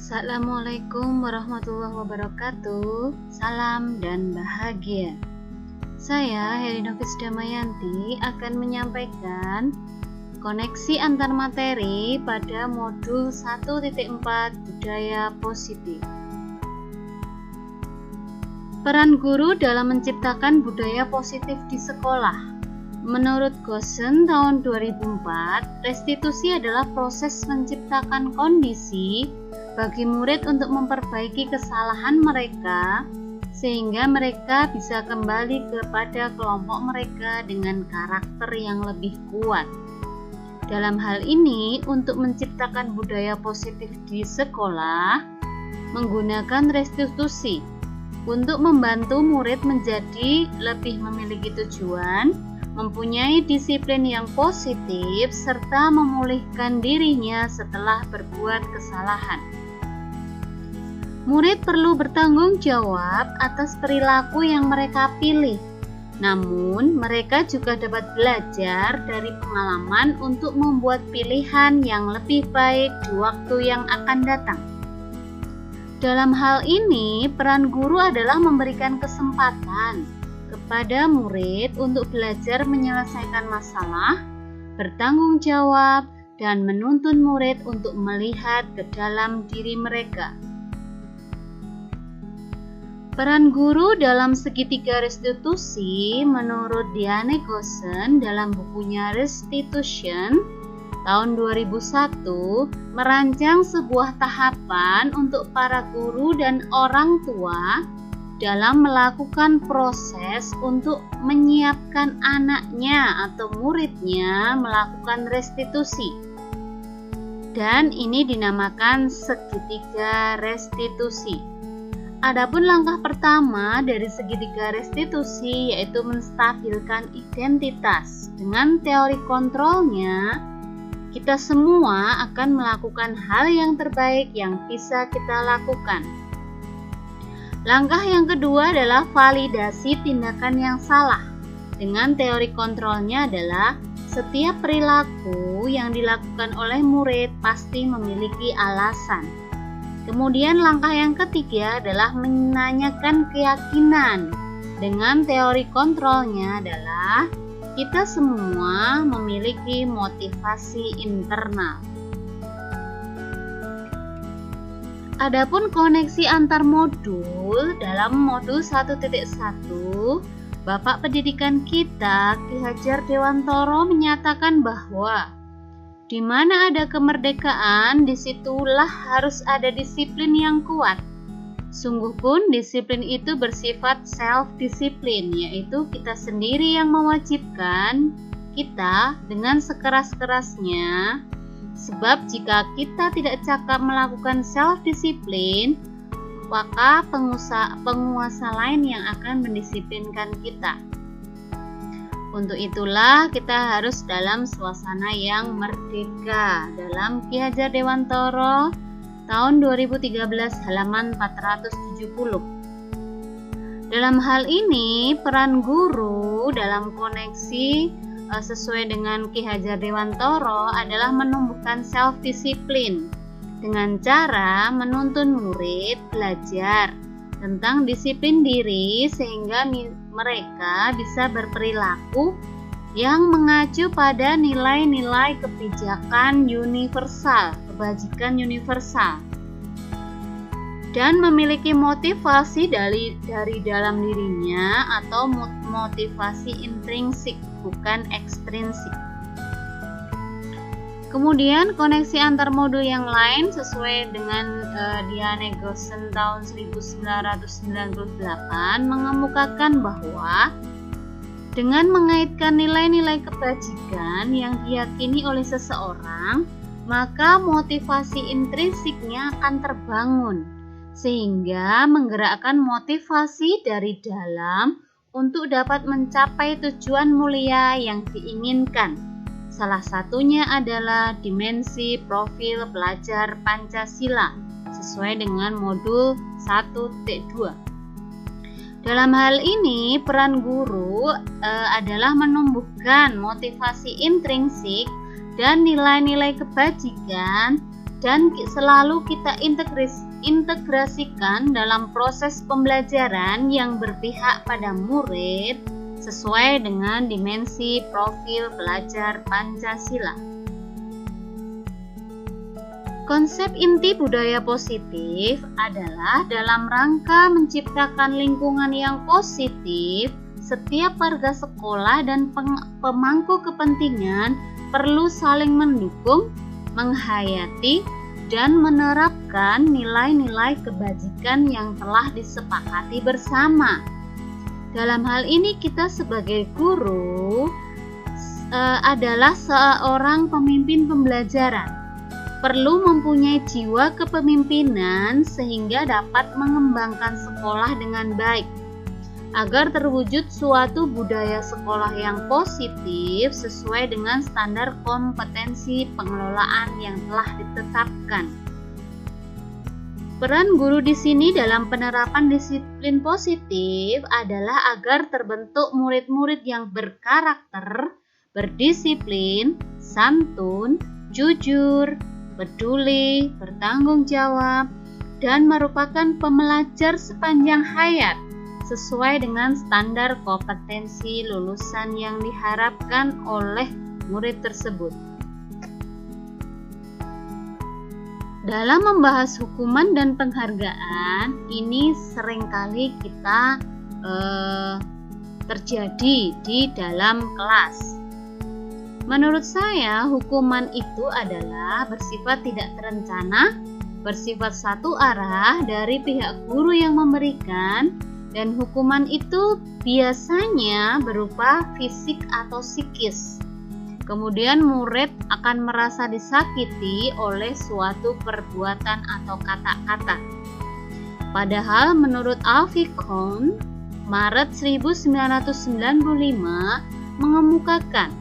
Assalamualaikum warahmatullahi wabarakatuh. Salam dan bahagia. Saya Helinofis Damayanti akan menyampaikan koneksi antar materi pada modul 1.4 Budaya Positif. Peran guru dalam menciptakan budaya positif di sekolah. Menurut Goosen tahun 2004, restitusi adalah proses menciptakan kondisi bagi murid untuk memperbaiki kesalahan mereka sehingga mereka bisa kembali kepada kelompok mereka dengan karakter yang lebih kuat. Dalam hal ini, untuk menciptakan budaya positif di sekolah, menggunakan restitusi untuk membantu murid menjadi lebih memiliki tujuan, mempunyai disiplin yang positif, serta memulihkan dirinya setelah berbuat kesalahan. Murid perlu bertanggung jawab atas perilaku yang mereka pilih. Namun, mereka juga dapat belajar dari pengalaman untuk membuat pilihan yang lebih baik di waktu yang akan datang. Dalam hal ini, peran guru adalah memberikan kesempatan kepada murid untuk belajar menyelesaikan masalah, bertanggung jawab, dan menuntun murid untuk melihat ke dalam diri mereka. Peran guru dalam segitiga restitusi menurut Diane Goosen dalam bukunya Restitution tahun 2001 merancang sebuah tahapan untuk para guru dan orang tua dalam melakukan proses untuk menyiapkan anaknya atau muridnya melakukan restitusi. Dan ini dinamakan segitiga restitusi. Adapun langkah pertama dari segitiga restitusi yaitu menstabilkan identitas. Dengan teori kontrolnya, kita semua akan melakukan hal yang terbaik yang bisa kita lakukan. Langkah yang kedua adalah validasi tindakan yang salah. Dengan teori kontrolnya adalah setiap perilaku yang dilakukan oleh murid pasti memiliki alasan. Kemudian langkah yang ketiga adalah menanyakan keyakinan. Dengan teori kontrolnya adalah kita semua memiliki motivasi internal. Adapun koneksi antar modul dalam modul 1.1, Bapak Pendidikan kita, Ki Hajar Dewantoro menyatakan bahwa di mana ada kemerdekaan, disitulah harus ada disiplin yang kuat. Sungguh pun disiplin itu bersifat self-disiplin, yaitu kita sendiri yang mewajibkan kita dengan sekeras-kerasnya. Sebab jika kita tidak cakap melakukan self-disiplin, maka penguasa lain yang akan mendisiplinkan kita. Untuk itulah kita harus dalam suasana yang merdeka. Dalam Ki Hajar Dewantoro tahun 2013 halaman 470. Dalam hal ini peran guru dalam koneksi sesuai dengan Ki Hajar Dewantoro adalah menumbuhkan self-disiplin dengan cara menuntun murid belajar tentang disiplin diri sehingga mereka bisa berperilaku yang mengacu pada nilai-nilai kebijakan universal, kebajikan universal, dan memiliki motivasi dari dalam dirinya atau motivasi intrinsik, bukan ekstrinsik. Kemudian koneksi antar modul yang lain sesuai dengan Diane Goosen tahun 1998 mengemukakan bahwa dengan mengaitkan nilai-nilai kebajikan yang diyakini oleh seseorang, maka motivasi intrinsiknya akan terbangun sehingga menggerakkan motivasi dari dalam untuk dapat mencapai tujuan mulia yang diinginkan. Salah satunya adalah dimensi profil pelajar Pancasila sesuai dengan modul 1.2. Dalam hal ini, peran guru adalah menumbuhkan motivasi intrinsik dan nilai-nilai kebajikan dan selalu kita integrasikan dalam proses pembelajaran yang berpihak pada murid sesuai dengan dimensi profil pelajar Pancasila. Konsep inti budaya positif adalah dalam rangka menciptakan lingkungan yang positif, setiap warga sekolah dan pemangku kepentingan perlu saling mendukung, menghayati, dan menerapkan nilai-nilai kebajikan yang telah disepakati bersama. Dalam hal ini kita sebagai guru adalah seorang pemimpin pembelajaran. Perlu mempunyai jiwa kepemimpinan sehingga dapat mengembangkan sekolah dengan baik, agar terwujud suatu budaya sekolah yang positif sesuai dengan standar kompetensi pengelolaan yang telah ditetapkan. Peran guru di sini dalam penerapan disiplin positif adalah agar terbentuk murid-murid yang berkarakter, berdisiplin, santun, jujur, peduli, bertanggung jawab, dan merupakan pembelajar sepanjang hayat sesuai dengan standar kompetensi lulusan yang diharapkan oleh murid tersebut. Dalam membahas hukuman dan penghargaan, ini seringkali kita terjadi di dalam kelas. Menurut saya, hukuman itu adalah bersifat tidak terencana, bersifat satu arah dari pihak guru yang memberikan, dan hukuman itu biasanya berupa fisik atau psikis. Kemudian murid akan merasa disakiti oleh suatu perbuatan atau kata-kata. Padahal menurut Alfie Kohn, Maret 1995 mengemukakan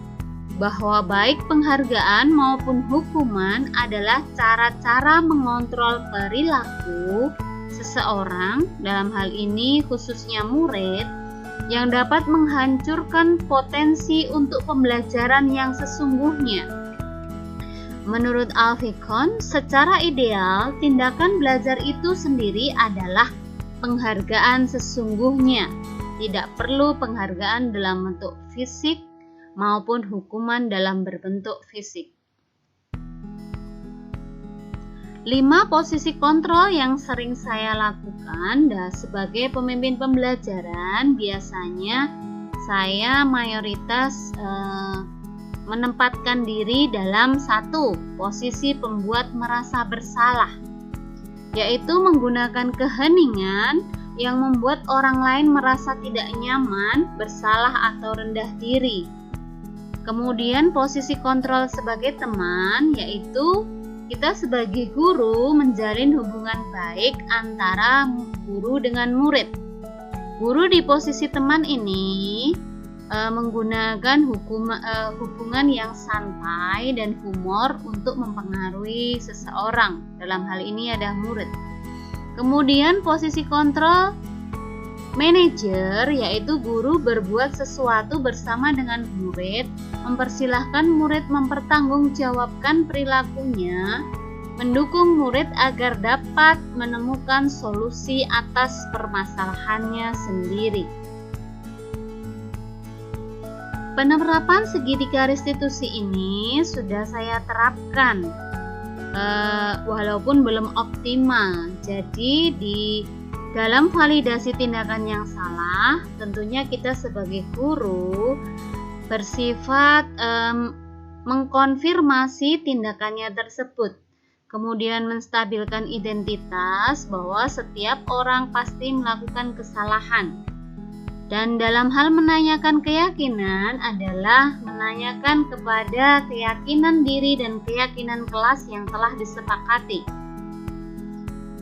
bahwa baik penghargaan maupun hukuman adalah cara-cara mengontrol perilaku seseorang, dalam hal ini khususnya murid, yang dapat menghancurkan potensi untuk pembelajaran yang sesungguhnya. Menurut Alfie Kohn, secara ideal, tindakan belajar itu sendiri adalah penghargaan sesungguhnya. Tidak perlu penghargaan dalam bentuk fisik maupun hukuman dalam berbentuk fisik. 5 posisi kontrol yang sering saya lakukan sebagai pemimpin pembelajaran. Biasanya saya mayoritas menempatkan diri dalam satu posisi pembuat merasa bersalah, yaitu menggunakan keheningan yang membuat orang lain merasa tidak nyaman, bersalah atau rendah diri. Kemudian posisi kontrol sebagai teman, yaitu kita sebagai guru menjalin hubungan baik antara guru dengan murid. Guru di posisi teman ini menggunakan hubungan yang santai dan humor untuk mempengaruhi seseorang. Dalam hal ini ada murid. Kemudian posisi kontrol manajer, yaitu guru berbuat sesuatu bersama dengan murid, mempersilahkan murid mempertanggungjawabkan perilakunya, mendukung murid agar dapat menemukan solusi atas permasalahannya sendiri. Penerapan segitiga restitusi ini sudah saya terapkan, walaupun belum optimal. Jadi dalam validasi tindakan yang salah, tentunya kita sebagai guru bersifat mengkonfirmasi tindakannya tersebut, kemudian menstabilkan identitas bahwa setiap orang pasti melakukan kesalahan. Dan dalam hal menanyakan keyakinan adalah menanyakan kepada keyakinan diri dan keyakinan kelas yang telah disepakati.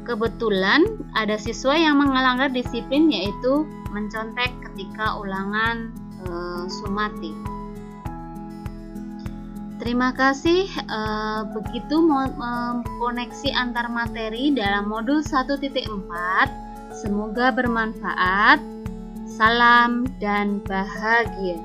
Kebetulan ada siswa yang melanggar disiplin, yaitu mencontek ketika ulangan sumati. Terima kasih. Begitu koneksi antar materi dalam modul 1.4. Semoga bermanfaat. Salam dan bahagia.